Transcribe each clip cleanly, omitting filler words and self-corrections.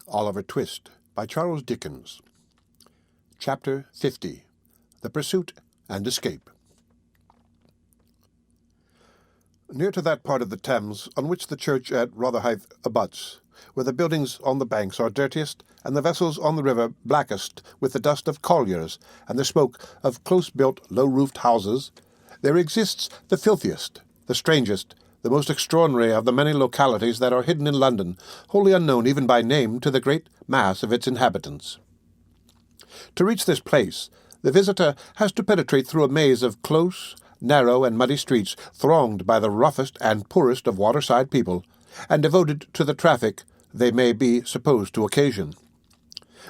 Oliver Twist by Charles Dickens. Chapter 50. The Pursuit and Escape. Near to that part of the Thames on which the church at Rotherhithe abuts, where the buildings on the banks are dirtiest, and the vessels on the river blackest with the dust of colliers and the smoke of close-built, low-roofed houses, there exists the filthiest, the strangest, the most extraordinary of the many localities that are hidden in London, wholly unknown even by name to the great mass of its inhabitants. To reach this place, the visitor has to penetrate through a maze of close, narrow, and muddy streets thronged by the roughest and poorest of waterside people, and devoted to the traffic they may be supposed to occasion.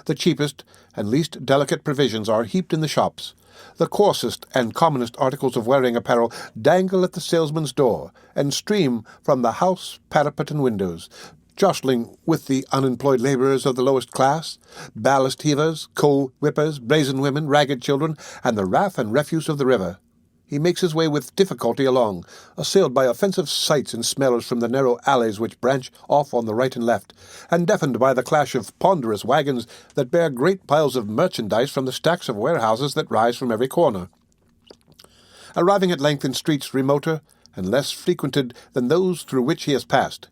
The cheapest and least delicate provisions are heaped in the shops. The coarsest and commonest articles of wearing apparel dangle at the salesman's door, and stream from the house parapet and windows, jostling with the unemployed labourers of the lowest class, ballast heavers, coal whippers, brazen women, ragged children, and the raff and refuse of the river. He makes his way with difficulty along, assailed by offensive sights and smells from the narrow alleys which branch off on the right and left, and deafened by the clash of ponderous wagons that bear great piles of merchandise from the stacks of warehouses that rise from every corner. Arriving at length in streets remoter and less frequented than those through which he has passed,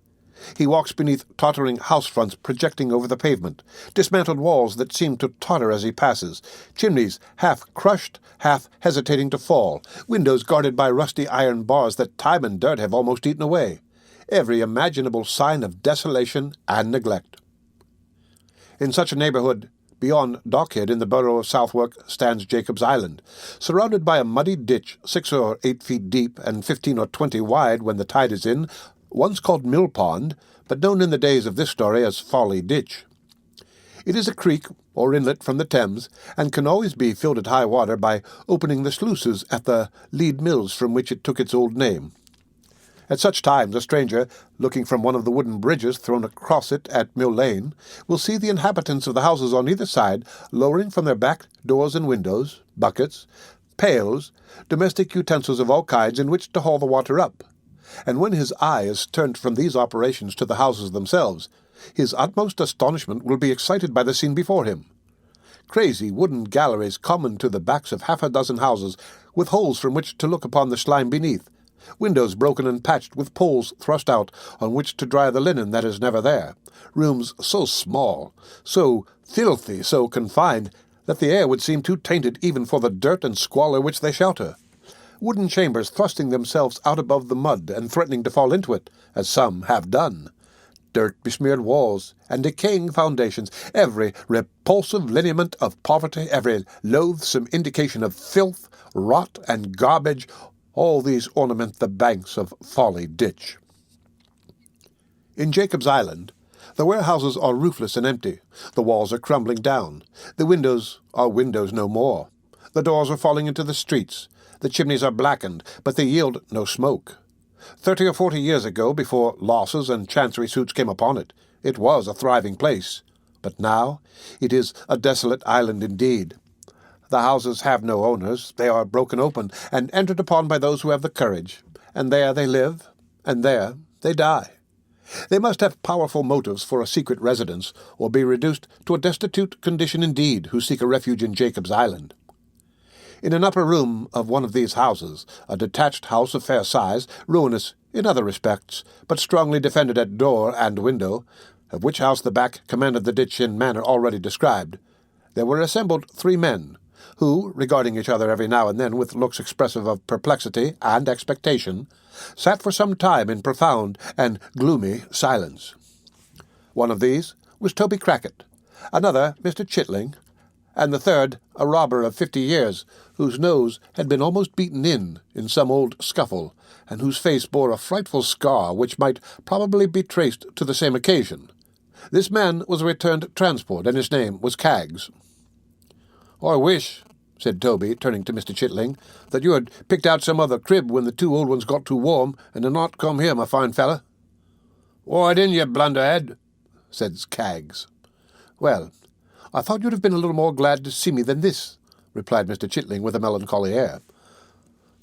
he walks beneath tottering house-fronts projecting over the pavement, dismantled walls that seem to totter as he passes, chimneys half crushed, half hesitating to fall, windows guarded by rusty iron bars that time and dirt have almost eaten away, every imaginable sign of desolation and neglect. In such a neighbourhood, beyond Dockhead in the borough of Southwark, stands Jacob's Island, surrounded by a muddy ditch 6 or 8 feet deep and 15 or 20 wide when the tide is in, once called Mill Pond, but known in the days of this story as Folly Ditch. It is a creek or inlet from the Thames, and can always be filled at high water by opening the sluices at the lead mills from which it took its old name. At such times a stranger, looking from one of the wooden bridges thrown across it at Mill Lane, will see the inhabitants of the houses on either side lowering from their back doors and windows buckets, pails, domestic utensils of all kinds in which to haul the water up. And when his eye is turned from these operations to the houses themselves, his utmost astonishment will be excited by the scene before him. Crazy wooden galleries common to the backs of half a dozen houses, with holes from which to look upon the slime beneath, windows broken and patched with poles thrust out on which to dry the linen that is never there, rooms so small, so filthy, so confined, that the air would seem too tainted even for the dirt and squalor which they shelter. Wooden chambers thrusting themselves out above the mud and threatening to fall into it, as some have done. Dirt-besmeared walls and decaying foundations, every repulsive lineament of poverty, every loathsome indication of filth, rot, and garbage, all these ornament the banks of Folly Ditch. In Jacob's Island, the warehouses are roofless and empty, the walls are crumbling down, the windows are windows no more, the doors are falling into the streets, the chimneys are blackened, but they yield no smoke. 30 or 40 years ago, before losses and chancery suits came upon it, it was a thriving place. But now it is a desolate island indeed. The houses have no owners, they are broken open, and entered upon by those who have the courage, and there they live, and there they die. They must have powerful motives for a secret residence, or be reduced to a destitute condition indeed, who seek a refuge in Jacob's Island. In an upper room of one of these houses, a detached house of fair size, ruinous in other respects, but strongly defended at door and window, of which house the back commanded the ditch in manner already described, there were assembled 3 men, who, regarding each other every now and then with looks expressive of perplexity and expectation, sat for some time in profound and gloomy silence. One of these was Toby Crackit, another Mr. Chitling, and the third a robber of 50 years, whose nose had been almost beaten in some old scuffle, and whose face bore a frightful scar which might probably be traced to the same occasion. This man was a returned transport, and his name was Caggs. "I wish," said Toby, turning to Mr. Chitling, "that you had picked out some other crib when the 2 old ones got too warm, and had not come here, my fine feller." "Why didn't you, blunderhead?" said Caggs. "Well, I thought you'd have been a little more glad to see me than this," replied Mr. Chitling with a melancholy air.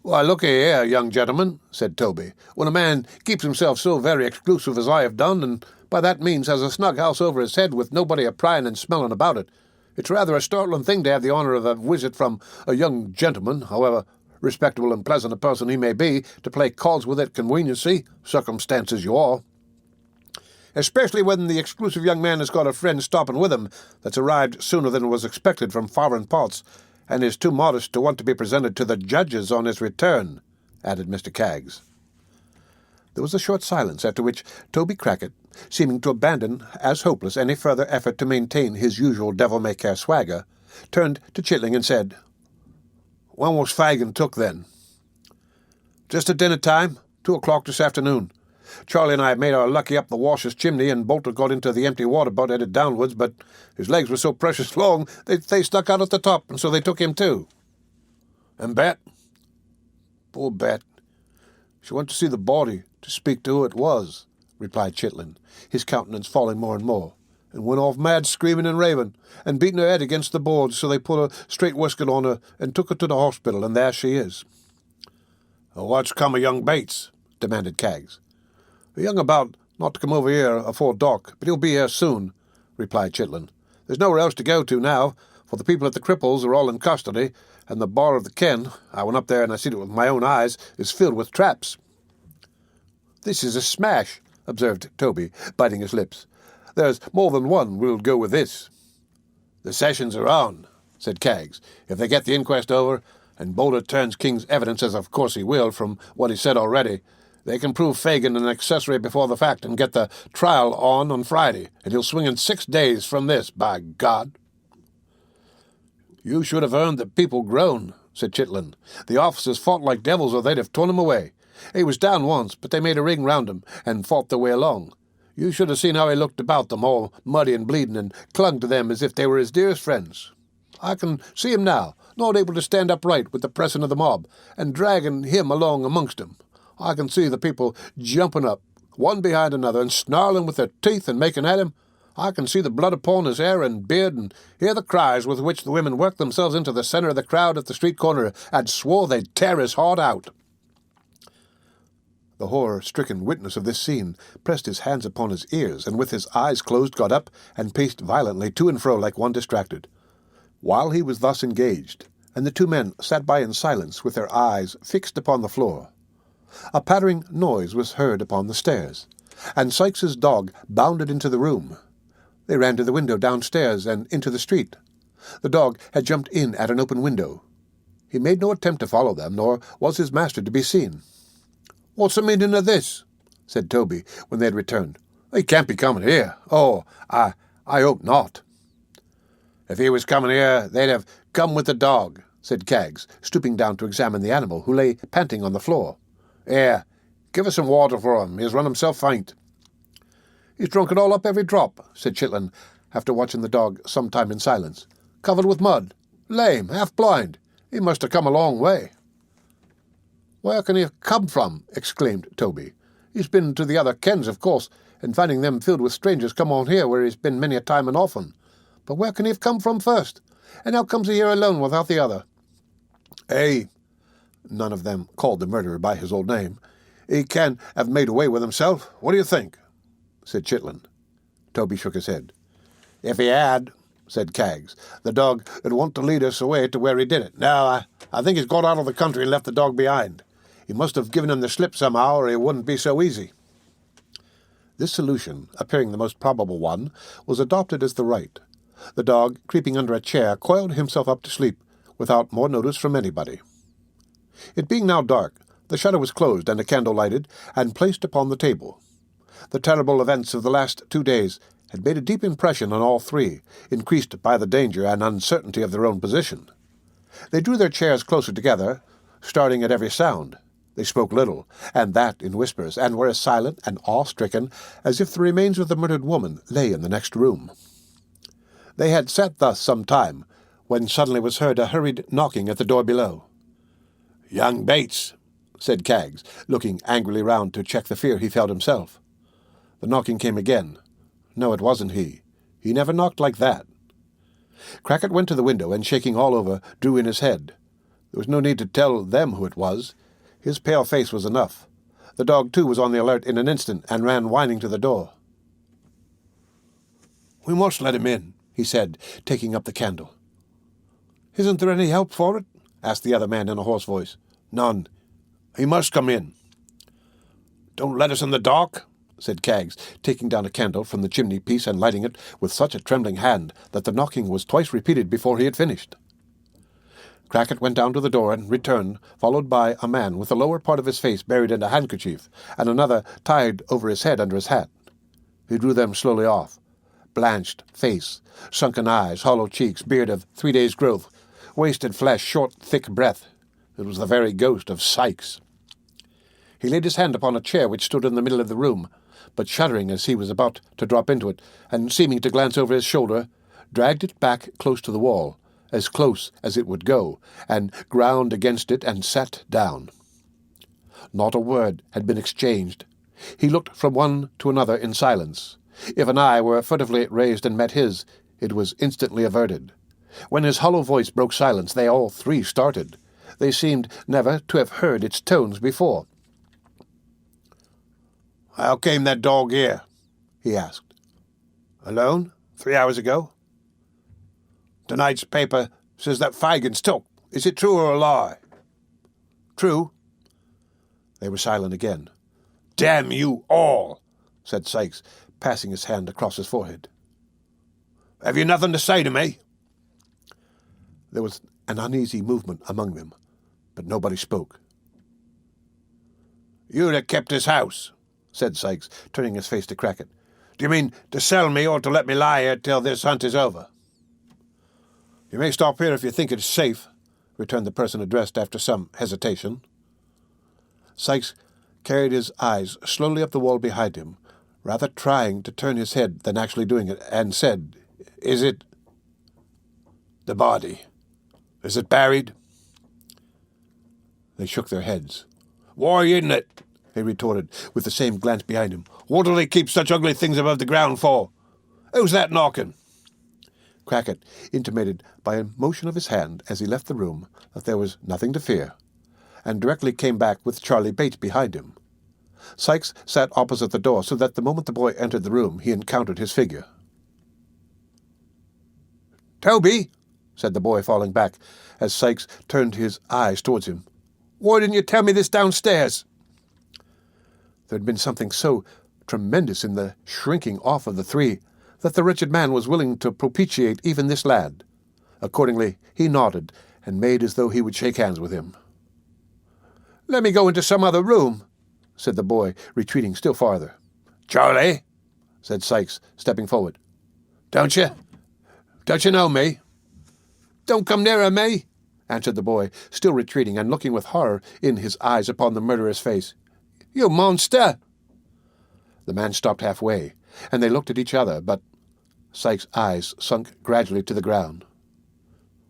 "Why, look here, young gentleman," said Toby, "when a man keeps himself so very exclusive as I have done, and by that means has a snug house over his head with nobody a-prying and smelling about it. It's rather a startling thing to have the honour of a visit from a young gentleman, however respectable and pleasant a person he may be, to play cards with it conveniency, circumstances you are. Especially when the exclusive young man has got a friend stopping with him that's arrived sooner than was expected from foreign parts, and is too modest to want to be presented to the judges on his return," added Mr. Kaggs. There was a short silence, after which Toby Crackit, seeming to abandon as hopeless any further effort to maintain his usual devil-may-care swagger, turned to Chitling and said, "When was Fagin took, then?" "Just at dinner time, 2 o'clock this afternoon. Charlie and I made our lucky up the washer's chimney, and Bolter got into the empty water butt headed downwards, but his legs were so precious long they stuck out at the top, and so they took him too." "And Bet?" "Poor Bet. She went to see the body, to speak to who it was," replied Chitling, his countenance falling more and more, "and went off mad screaming and raving, and beating her head against the boards, so they put a straight waistcoat on her and took her to the hospital, and there she is." "What's come of young Bates?" demanded Kaggs. "Young about not to come over here afore dark, but he'll be here soon," replied Chitling. "There's nowhere else to go to now, for the people at the Cripples are all in custody, and the bar of the ken, I went up there and I seen it with my own eyes, is filled with traps." "This is a smash," observed Toby, biting his lips. "There's more than one will go with this." "The sessions are on," said Kaggs. "If they get the inquest over, and Bolter turns King's evidence, as of course he will from what he said already, they can prove Fagin an accessory before the fact and get the trial on Friday, and he'll swing in 6 days from this, by God." "You should have heard the people groan," said Chitling. "The officers fought like devils, or they'd have torn him away. He was down once, but they made a ring round him and fought their way along. You should have seen how he looked about them, all muddy and bleeding, and clung to them as if they were his dearest friends. I can see him now, not able to stand upright with the pressing of the mob, and dragging him along amongst them. I can see the people jumping up, one behind another, and snarling with their teeth and making at him. I can see the blood upon his hair and beard, and hear the cries with which the women worked themselves into the centre of the crowd at the street corner, and swore they'd tear his heart out." The horror-stricken witness of this scene pressed his hands upon his ears, and with his eyes closed got up and paced violently to and fro like one distracted. While he was thus engaged, and the two men sat by in silence with their eyes fixed upon the floor, a pattering noise was heard upon the stairs, and Sikes's dog bounded into the room. They ran to the window downstairs and into the street. The dog had jumped in at an open window. He made no attempt to follow them, nor was his master to be seen. "What's the meaning of this?" said Toby, when they had returned. "He can't be coming here. Oh, I hope not." "If he was coming here, they'd have come with the dog," said Kaggs, stooping down to examine the animal, who lay panting on the floor. "Here, give us some water for him. He's run himself faint." "He's drunk it all up every drop," said Chitling, after watching the dog some time in silence. "Covered with mud. Lame, half blind. He must have come a long way." "Where can he have come from?" exclaimed Toby. "He's been to the other kens, of course, and finding them filled with strangers, come on here, where he's been many a time and often. But where can he have come from first? And how comes he here alone without the other?" None of them called the murderer by his old name. "He can have made away with himself. What do you think?" said Chitling. Toby shook his head. "If he had," said Kaggs, "the dog would want to lead us away to where he did it. Now, I think he's got out of the country and left the dog behind. He must have given him the slip somehow, or he wouldn't be so easy." This solution, appearing the most probable one, was adopted as the right. The dog, creeping under a chair, coiled himself up to sleep, without more notice from anybody. It being now dark, the shutter was closed and a candle lighted, and placed upon the table. The terrible events of the last 2 days had made a deep impression on all three, increased by the danger and uncertainty of their own position. They drew their chairs closer together, starting at every sound. They spoke little, and that in whispers, and were as silent and awe-stricken as if the remains of the murdered woman lay in the next room. They had sat thus some time, when suddenly was heard a hurried knocking at the door below. "Young Bates," said Kaggs, looking angrily round to check the fear he felt himself. The knocking came again. No, it wasn't he. He never knocked like that. Crackit went to the window, and shaking all over, drew in his head. There was no need to tell them who it was. His pale face was enough. The dog, too, was on the alert in an instant, and ran whining to the door. "We must let him in," he said, taking up the candle. "Isn't there any help for it?" asked the other man in a hoarse voice. "None. He must come in." "Don't let us in the dark," said Kaggs, taking down a candle from the chimney-piece and lighting it with such a trembling hand that the knocking was twice repeated before he had finished. Crackit went down to the door and returned, followed by a man with the lower part of his face buried in a handkerchief, and another tied over his head under his hat. He drew them slowly off. Blanched face, sunken eyes, hollow cheeks, beard of 3 days' growth, wasted flesh, short, thick breath. It was the very ghost of Sikes. He laid his hand upon a chair which stood in the middle of the room, but shuddering as he was about to drop into it, and seeming to glance over his shoulder, dragged it back close to the wall, as close as it would go, and ground against it and sat down. Not a word had been exchanged. He looked from one to another in silence. If an eye were furtively raised and met his, it was instantly averted. When his hollow voice broke silence, they all three started. They seemed never to have heard its tones before. "How came that dog here?" he asked. "Alone? 3 hours ago?" "Tonight's paper says that Fagin's took. Is it true or a lie?" "True." They were silent again. "Damn you all," said Sikes, passing his hand across his forehead. "Have you nothing to say to me?" There was an uneasy movement among them, but nobody spoke. "You'd have kept his house," said Sikes, turning his face to Crackit. "Do you mean to sell me or to let me lie here till this hunt is over?" "You may stop here if you think it is safe," returned the person addressed after some hesitation. Sikes carried his eyes slowly up the wall behind him, rather trying to turn his head than actually doing it, and said, "Is it the body? Is it buried?" They shook their heads. "Why isn't it?" he retorted, with the same glance behind him. "What do they keep such ugly things above the ground for? Who's that knocking?" Crackit intimated by a motion of his hand as he left the room that there was nothing to fear, and directly came back with Charlie Bates behind him. Sikes sat opposite the door, so that the moment the boy entered the room he encountered his figure. "Toby," said the boy, falling back, as Sikes turned his eyes towards him, "why didn't you tell me this downstairs?" There had been something so tremendous in the shrinking off of the three that the wretched man was willing to propitiate even this lad. Accordingly, he nodded and made as though he would shake hands with him. "Let me go into some other room," said the boy, retreating still farther. "Charlie," said Sikes, stepping forward. Don't you know me?" "Don't come nearer me," answered the boy, still retreating and looking with horror in his eyes upon the murderer's face. "You monster!" The man stopped halfway, and they looked at each other, but Sikes' eyes sunk gradually to the ground.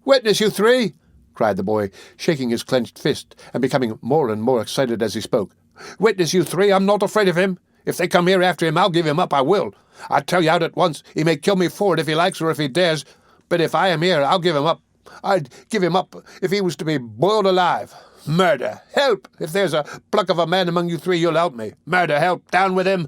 "Witness, you three!" cried the boy, shaking his clenched fist and becoming more and more excited as he spoke. "Witness, you three, I'm not afraid of him. If they come here after him, I'll give him up, I will. I tell you out at once, he may kill me for it if he likes or if he dares, but if I am here, I'll give him up. I'd give him up if he was to be boiled alive. Murder! Help! If there's a pluck of a man among you three, you'll help me. Murder! Help! Down with him!"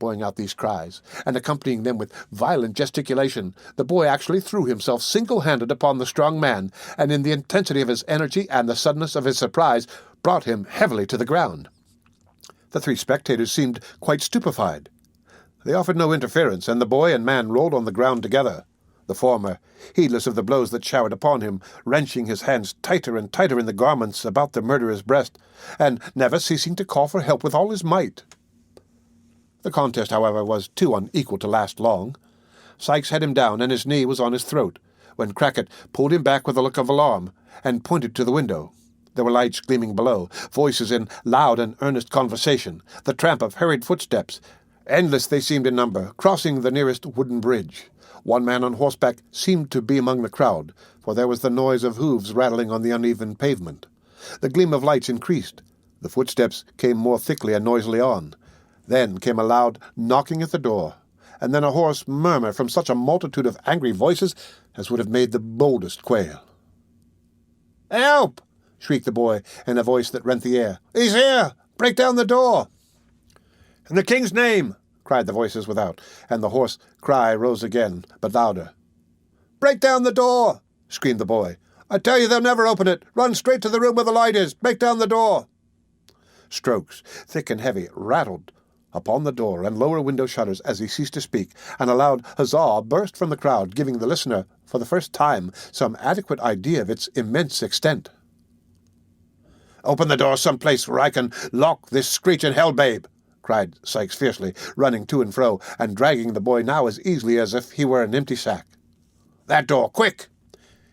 Pouring out these cries, and accompanying them with violent gesticulation, the boy actually threw himself single-handed upon the strong man, and in the intensity of his energy and the suddenness of his surprise, brought him heavily to the ground. The three spectators seemed quite stupefied. They offered no interference, and the boy and man rolled on the ground together, the former, heedless of the blows that showered upon him, wrenching his hands tighter and tighter in the garments about the murderer's breast, and never ceasing to call for help with all his might. The contest, however, was too unequal to last long. Sikes had him down, and his knee was on his throat, when Crackit pulled him back with a look of alarm, and pointed to the window. There were lights gleaming below, voices in loud and earnest conversation, the tramp of hurried footsteps. Endless they seemed in number, crossing the nearest wooden bridge. One man on horseback seemed to be among the crowd, for there was the noise of hoofs rattling on the uneven pavement. The gleam of lights increased. The footsteps came more thickly and noisily on. Then came a loud knocking at the door, and then a hoarse murmur from such a multitude of angry voices as would have made the boldest quail. "Help!" shrieked the boy, in a voice that rent the air. "He's here! Break down the door!" "In the king's name!" cried the voices without, and the hoarse cry rose again, but louder. "Break down the door!" screamed the boy. "I tell you they'll never open it! Run straight to the room where the light is! Break down the door!" Strokes, thick and heavy, rattled upon the door and lower window shutters as he ceased to speak, and a loud huzzah burst from the crowd, giving the listener, for the first time, some adequate idea of its immense extent. "Open the door some place where I can lock this screeching hell-babe!" cried Sikes fiercely, running to and fro, and dragging the boy now as easily as if he were an empty sack. "That door, quick!"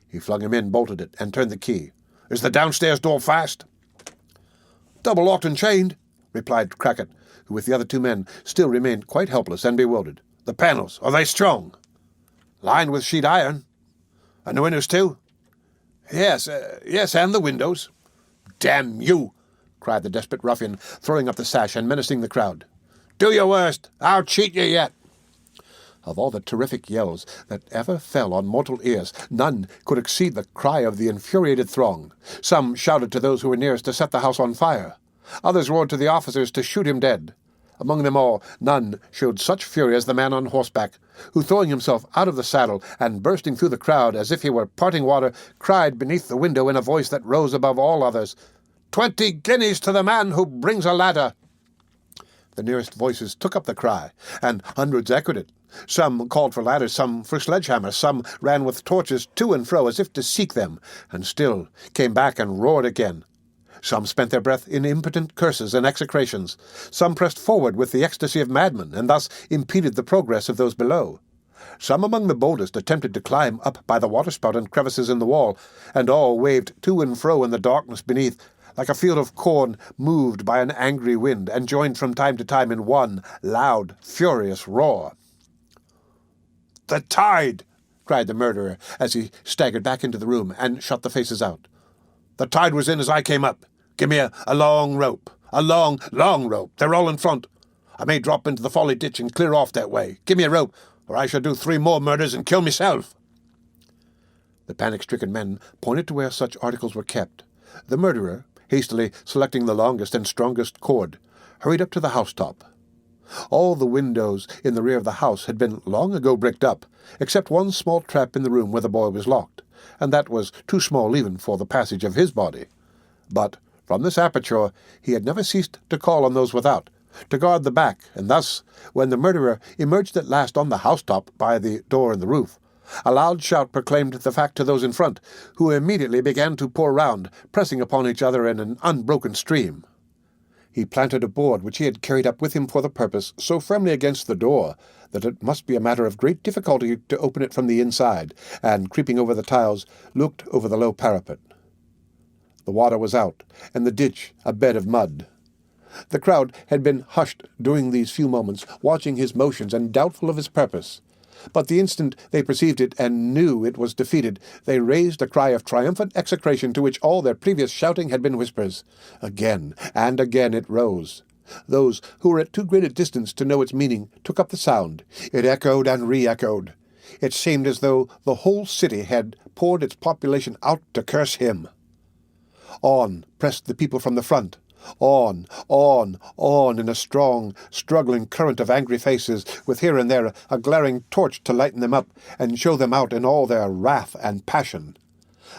He flung him in, bolted it, and turned the key. "Is the downstairs door fast?" "Double locked and chained," replied Crackit, who with the other two men still remained quite helpless and bewildered. "The panels, are they strong?" "Lined with sheet iron." "And the windows too?" Yes, and the windows." "Damn you!" cried the desperate ruffian, throwing up the sash and menacing the crowd. "Do your worst! I'll cheat you yet!" Of all the terrific yells that ever fell on mortal ears, none could exceed the cry of the infuriated throng. Some shouted to those who were nearest to set the house on fire. Others roared to the officers to shoot him dead. Among them all, none showed such fury as the man on horseback, who, throwing himself out of the saddle and bursting through the crowd as if he were parting water, cried beneath the window in a voice that rose above all others, "20 guineas to the man who brings a ladder!" The nearest voices took up the cry, and hundreds echoed it. Some called for ladders, some for sledgehammers, some ran with torches to and fro as if to seek them, and still came back and roared again. Some spent their breath in impotent curses and execrations. Some pressed forward with the ecstasy of madmen, and thus impeded the progress of those below. Some among the boldest attempted to climb up by the waterspout and crevices in the wall, and all waved to and fro in the darkness beneath, like a field of corn moved by an angry wind, and joined from time to time in one loud, furious roar. "The tide!" cried the murderer, as he staggered back into the room and shut the faces out. "The tide was in as I came up. Give me a long rope. A long rope. They're all in front. I may drop into the folly ditch and clear off that way. Give me a rope, or I shall do 3 more murders and kill myself." The panic-stricken men pointed to where such articles were kept. The murderer, hastily selecting the longest and strongest cord, hurried up to the housetop. All the windows in the rear of the house had been long ago bricked up, except one small trap in the room where the boy was locked, and that was too small even for the passage of his body. But from this aperture he had never ceased to call on those without, to guard the back, and thus, when the murderer emerged at last on the housetop by the door in the roof, a loud shout proclaimed the fact to those in front, who immediately began to pour round, pressing upon each other in an unbroken stream. He planted a board which he had carried up with him for the purpose so firmly against the door that it must be a matter of great difficulty to open it from the inside, and, creeping over the tiles, looked over the low parapet. The water was out, and the ditch a bed of mud. The crowd had been hushed during these few moments, watching his motions and doubtful of his purpose. But the instant they perceived it and knew it was defeated, they raised a cry of triumphant execration to which all their previous shouting had been whispers. Again and again it rose. Those who were at too great a distance to know its meaning took up the sound. It echoed and re-echoed. It seemed as though the whole city had poured its population out to curse him. On pressed the people from the front. On in a strong, struggling current of angry faces, with here and there a glaring torch to lighten them up and show them out in all their wrath and passion.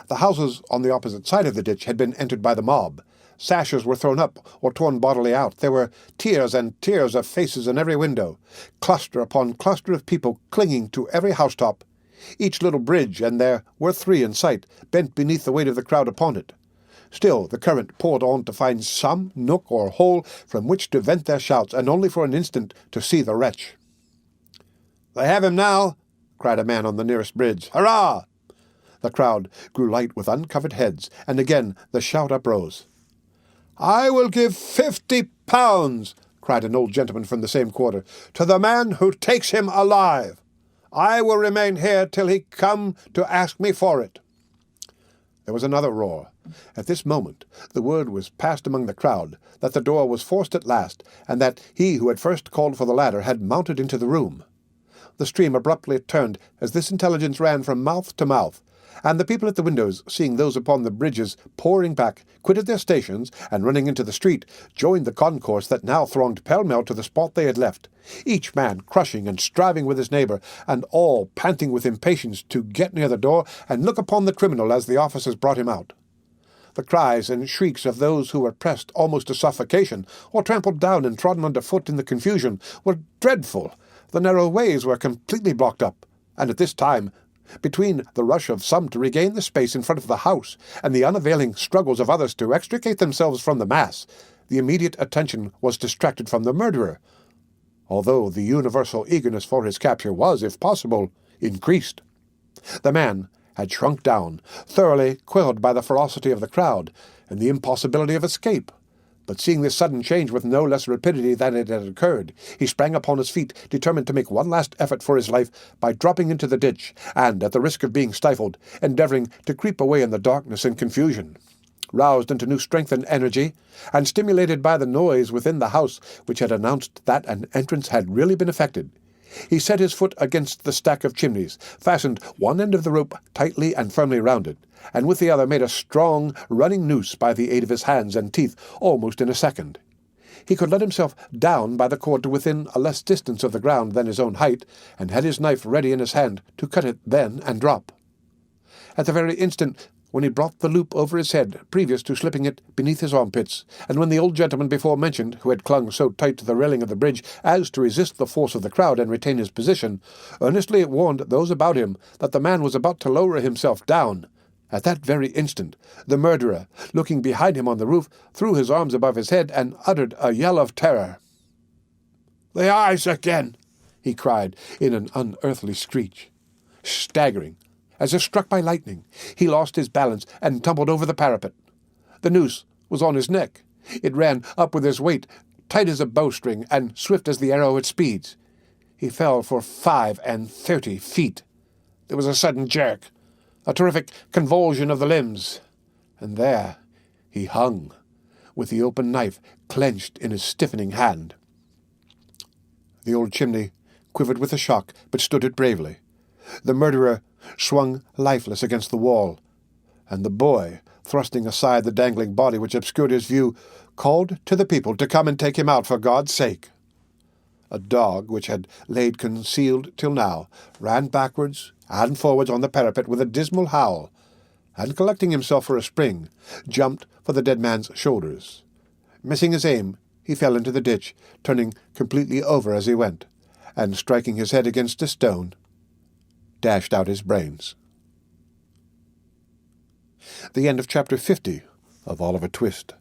The houses on the opposite side of the ditch had been entered by the mob. Sashes were thrown up or torn bodily out. There were tiers and tiers of faces in every window, cluster upon cluster of people clinging to every housetop. Each little bridge, and there were 3 in sight, bent beneath the weight of the crowd upon it. Still the current poured on to find some nook or hole from which to vent their shouts, and only for an instant to see the wretch. "They have him now!" cried a man on the nearest bridge. "Hurrah!" The crowd grew light with uncovered heads, and again the shout uprose. "I will give £50," cried an old gentleman from the same quarter, "to the man who takes him alive. I will remain here till he come to ask me for it." There was another roar. At this moment the word was passed among the crowd that the door was forced at last, and that he who had first called for the ladder had mounted into the room. The stream abruptly turned as this intelligence ran from mouth to mouth, and the people at the windows, seeing those upon the bridges pouring back, quitted their stations, and running into the street, joined the concourse that now thronged pell-mell to the spot they had left, each man crushing and striving with his neighbour, and all panting with impatience to get near the door and look upon the criminal as the officers brought him out. The cries and shrieks of those who were pressed almost to suffocation, or trampled down and trodden under foot in the confusion, were dreadful. The narrow ways were completely blocked up, and at this time, between the rush of some to regain the space in front of the house, and the unavailing struggles of others to extricate themselves from the mass, the immediate attention was distracted from the murderer, although the universal eagerness for his capture was, if possible, increased. The man had shrunk down, thoroughly quelled by the ferocity of the crowd and the impossibility of escape. But seeing this sudden change with no less rapidity than it had occurred, he sprang upon his feet, determined to make one last effort for his life by dropping into the ditch, and, at the risk of being stifled, endeavouring to creep away in the darkness and confusion. Roused into new strength and energy, and stimulated by the noise within the house which had announced that an entrance had really been effected, he set his foot against the stack of chimneys, fastened one end of the rope tightly and firmly round it, and with the other made a strong, running noose by the aid of his hands and teeth almost in a second. He could let himself down by the cord to within a less distance of the ground than his own height, and had his knife ready in his hand to cut it then and drop. At the very instant when he brought the loop over his head, previous to slipping it beneath his armpits, and when the old gentleman before mentioned, who had clung so tight to the railing of the bridge as to resist the force of the crowd and retain his position, earnestly warned those about him that the man was about to lower himself down, at that very instant the murderer, looking behind him on the roof, threw his arms above his head and uttered a yell of terror. "The eyes again!" he cried in an unearthly screech. Staggering, as if struck by lightning, he lost his balance and tumbled over the parapet. The noose was on his neck. It ran up with his weight, tight as a bowstring and swift as the arrow it speeds. He fell for 35 feet. There was a sudden jerk, a terrific convulsion of the limbs, and there he hung, with the open knife clenched in his stiffening hand. The old chimney quivered with the shock, but stood it bravely. The murderer swung lifeless against the wall, and the boy, thrusting aside the dangling body which obscured his view, called to the people to come and take him out for God's sake. A dog, which had laid concealed till now, ran backwards and forwards on the parapet with a dismal howl, and, collecting himself for a spring, jumped for the dead man's shoulders. Missing his aim, he fell into the ditch, turning completely over as he went, and, striking his head against a stone, dashed out his brains. The end of chapter 50 of Oliver Twist.